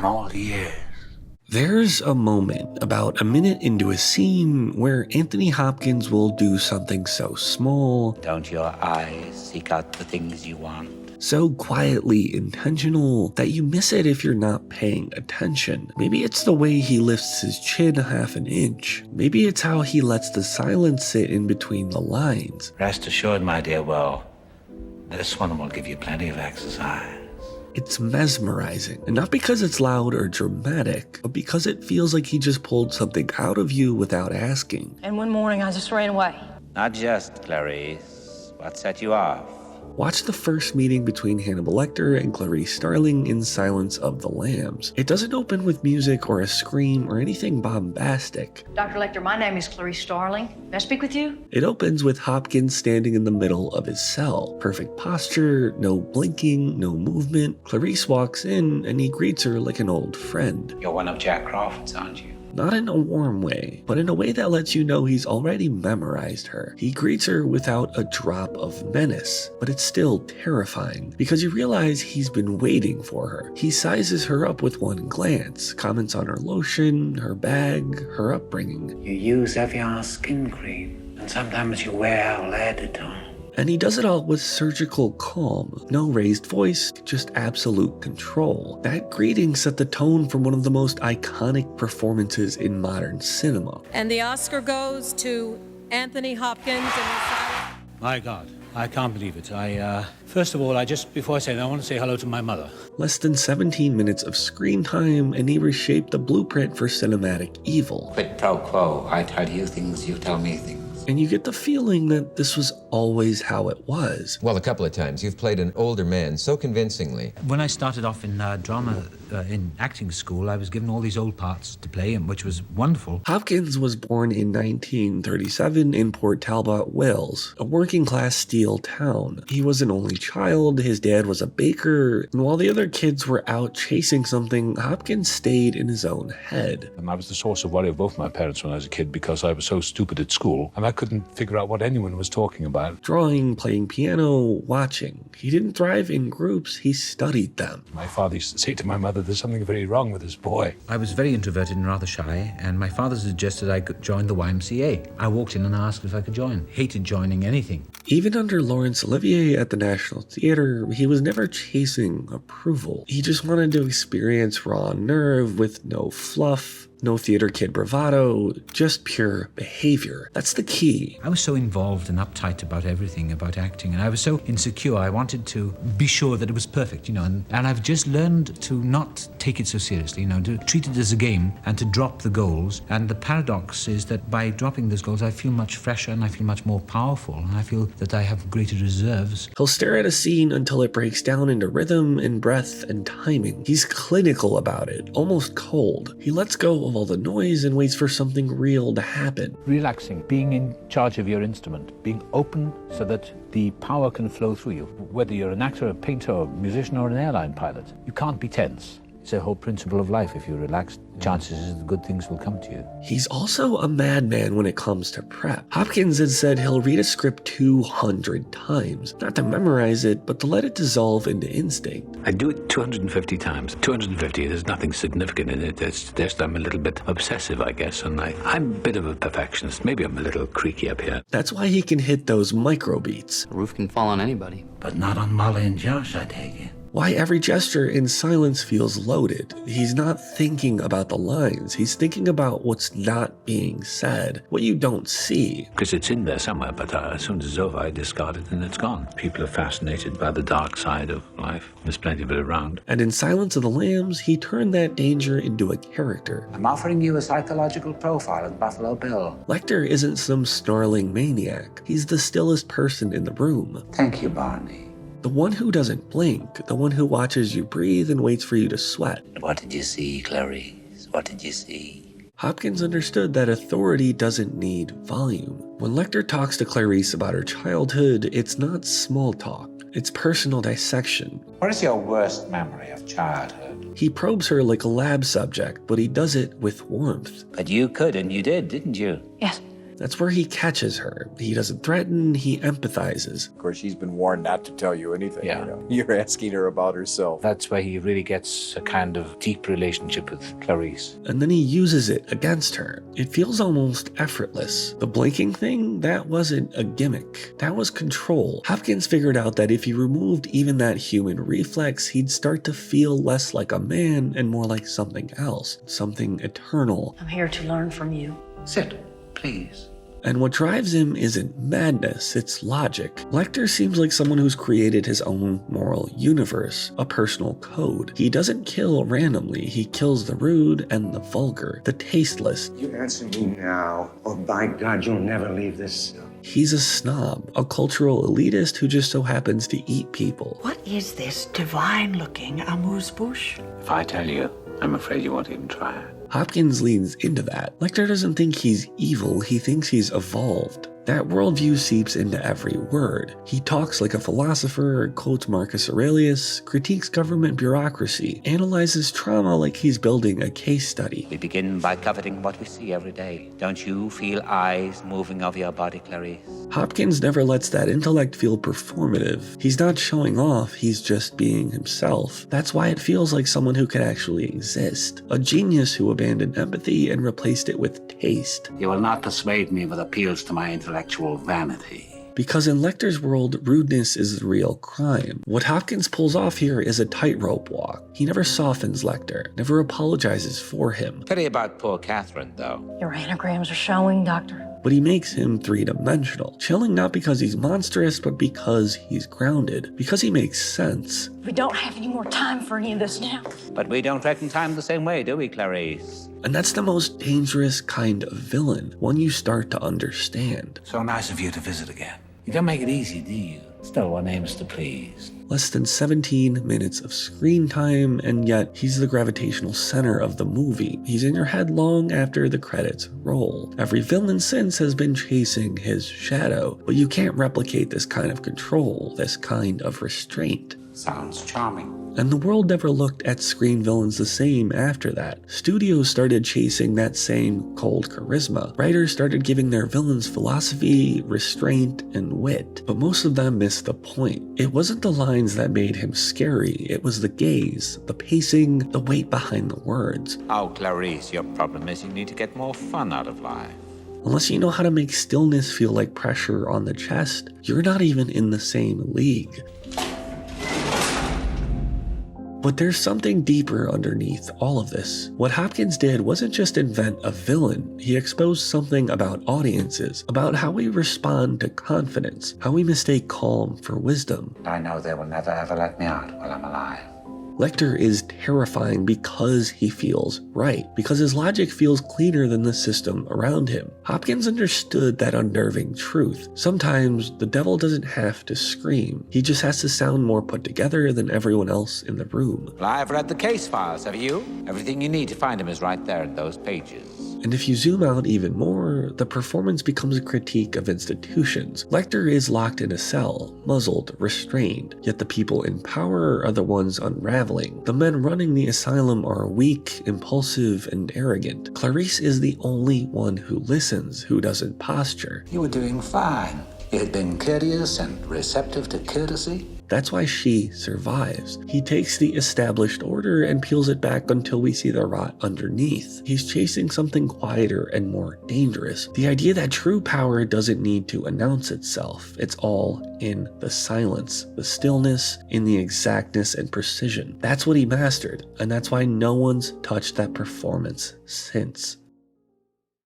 all the years. There's a moment about a minute into a scene where Anthony Hopkins will do something so small, Don't your eyes seek out the things you want? so quietly intentional that you miss it if you're not paying attention. Maybe it's the way he lifts his chin half an inch. Maybe it's how he lets the silence sit in between the lines. Rest assured, my dear, well, this one will give you plenty of exercise. It's mesmerizing, and not because it's loud or dramatic, but because it feels like he just pulled something out of you without asking. And one morning I just ran away. Not just, Clarice. What set you off? Watch the first meeting between Hannibal Lecter and Clarice Starling in Silence of the Lambs. It doesn't open with music or a scream or anything bombastic. Dr. Lecter, my name is Clarice Starling. May I speak with you? It opens with Hopkins standing in the middle of his cell. Perfect posture, no blinking, no movement. Clarice walks in and he greets her like an old friend. You're one of Jack Crawford's, aren't you? Not in a warm way, but in a way that lets you know he's already memorized her. He greets her without a drop of menace, but it's still terrifying because you realize he's been waiting for her. He sizes her up with one glance, comments on her lotion, her bag, her upbringing. You use Evian skin cream, and sometimes you wear our lead tone. And he does it all with surgical calm. No raised voice, just absolute control. That greeting set the tone for one of the most iconic performances in modern cinema. And the Oscar goes to Anthony Hopkins in the silent. My God, I can't believe it. First of all, before I say that, I want to say hello to my mother. Less than 17 minutes of screen time, and he reshaped the blueprint for cinematic evil. Quid pro quo. I tell you things, you tell me things. And you get the feeling that this was always how it was. Well, a couple of times. You've played an older man so convincingly. When I started off in drama in acting school, I was given all these old parts to play, which was wonderful. Hopkins was born in 1937 in Port Talbot, Wales, a working-class steel town. He was an only child, his dad was a baker, and while the other kids were out chasing something, Hopkins stayed in his own head. And I was the source of worry of both my parents when I was a kid because I was so stupid at school, and I couldn't figure out what anyone was talking about. Drawing, playing piano, watching. He didn't thrive in groups, he studied them. My father used to say to my mother, there's something very wrong with this boy. I was very introverted and rather shy, and my father suggested I could join the YMCA. I walked in and asked if I could join. Hated joining anything. Even under Laurence Olivier at the National Theatre, he was never chasing approval. He just wanted to experience raw nerve with no fluff, no theater kid bravado, just pure behavior. That's the key. I was so involved and uptight about everything, about acting, and I was so insecure. I wanted to be sure that it was perfect, and I've just learned to not take it so seriously, to treat it as a game and to drop the goals. And the paradox is that by dropping those goals, I feel much fresher and I feel much more powerful, and I feel that I have greater reserves. He'll stare at a scene until it breaks down into rhythm and breath and timing. He's clinical about it, almost cold. He lets go of all the noise and waits for something real to happen. Relaxing, being in charge of your instrument, being open so that the power can flow through you. Whether you're an actor, a painter, a musician, or an airline pilot, you can't be tense. It's a whole principle of life. If you're relaxed, chances is that good things will come to you. He's also a madman when it comes to prep. Hopkins has said he'll read a script 200 times, not to memorize it, but to let it dissolve into instinct. I do it 250 times. 250, there's nothing significant in it. It's just I'm a little bit obsessive, I guess, and I'm a bit of a perfectionist. Maybe I'm a little creaky up here. That's why he can hit those micro beats. The roof can fall on anybody. But not on Molly and Josh, I take it. Why every gesture in silence feels loaded. He's not thinking about the lines. He's thinking about what's not being said, what you don't see. Because it's in there somewhere, but as soon as it's over, I discard it and it's gone. People are fascinated by the dark side of life. There's plenty of it around. And in Silence of the Lambs, he turned that danger into a character. I'm offering you a psychological profile of Buffalo Bill. Lecter isn't some snarling maniac. He's the stillest person in the room. Thank you, Barney. The one who doesn't blink, the one who watches you breathe and waits for you to sweat. What did you see, Clarice? What did you see? Hopkins understood that authority doesn't need volume. When Lecter talks to Clarice about her childhood, it's not small talk. It's personal dissection. What is your worst memory of childhood? He probes her like a lab subject, but he does it with warmth. But you could, and you did, didn't you? Yes. That's where he catches her. He doesn't threaten, he empathizes. Of course, she's been warned not to tell you anything. Yeah. You know? You're asking her about herself. That's where he really gets a kind of deep relationship with Clarice. And then he uses it against her. It feels almost effortless. The blinking thing, that wasn't a gimmick. That was control. Hopkins figured out that if he removed even that human reflex, he'd start to feel less like a man and more like something else. Something eternal. I'm here to learn from you. Sit, please. And what drives him isn't madness, it's logic. Lecter seems like someone who's created his own moral universe, a personal code. He doesn't kill randomly, he kills the rude and the vulgar, the tasteless. You answer me now, or by God, you'll never leave this cell. He's a snob, a cultural elitist who just so happens to eat people. What is this divine-looking amuse-bouche? If I tell you, I'm afraid you won't even try it. Hopkins leans into that. Lecter doesn't think he's evil, he thinks he's evolved. That worldview seeps into every word. He talks like a philosopher, quotes Marcus Aurelius, critiques government bureaucracy, analyzes trauma like he's building a case study. We begin by coveting what we see every day. Don't you feel eyes moving over your body, Clarice? Hopkins never lets that intellect feel performative. He's not showing off, he's just being himself. That's why it feels like someone who could actually exist. A genius who abandoned empathy and replaced it with taste. You will not persuade me with appeals to my intellectual vanity. Because in Lecter's world, rudeness is the real crime. What Hopkins pulls off here is a tightrope walk. He never softens Lecter, never apologizes for him. Pity about poor Catherine, though. Your anagrams are showing, Doctor. But he makes him three-dimensional, chilling not because he's monstrous, but because he's grounded, because he makes sense. We don't have any more time for any of this now. But we don't reckon time the same way, do we, Clarice? And that's the most dangerous kind of villain, one you start to understand. So nice of you to visit again. You don't make it easy, do you? Still, one aims to please. Less than 17 minutes of screen time, and yet he's the gravitational center of the movie. He's in your head long after the credits roll. Every villain since has been chasing his shadow, but you can't replicate this kind of control, this kind of restraint. Sounds charming. And the world never looked at screen villains the same after that. Studios started chasing that same cold charisma. Writers started giving their villains philosophy, restraint, and wit. But most of them missed the point. It wasn't the lines that made him scary, it was the gaze, the pacing, the weight behind the words. Oh, Clarice, your problem is you need to get more fun out of life. Unless you know how to make stillness feel like pressure on the chest, you're not even in the same league. But there's something deeper underneath all of this. What Hopkins did wasn't just invent a villain, he exposed something about audiences, about how we respond to confidence, how we mistake calm for wisdom. I know they will never ever let me out while I'm alive. Lecter is terrifying because he feels right, because his logic feels cleaner than the system around him. Hopkins understood that unnerving truth. Sometimes the devil doesn't have to scream. He just has to sound more put together than everyone else in the room. Well, I've read the case files, have you? Everything you need to find him is right there in those pages. And if you zoom out even more, the performance becomes a critique of institutions. Lecter is locked in a cell, muzzled, restrained, yet the people in power are the ones unraveling. The men running the asylum are weak, impulsive, and arrogant. Clarice is the only one who listens, who doesn't posture. You were doing fine. You had been courteous and receptive to courtesy. That's why she survives. He takes the established order and peels it back until we see the rot underneath. He's chasing something quieter and more dangerous. The idea that true power doesn't need to announce itself. It's all in the silence, the stillness, in the exactness and precision. That's what he mastered, and that's why no one's touched that performance since.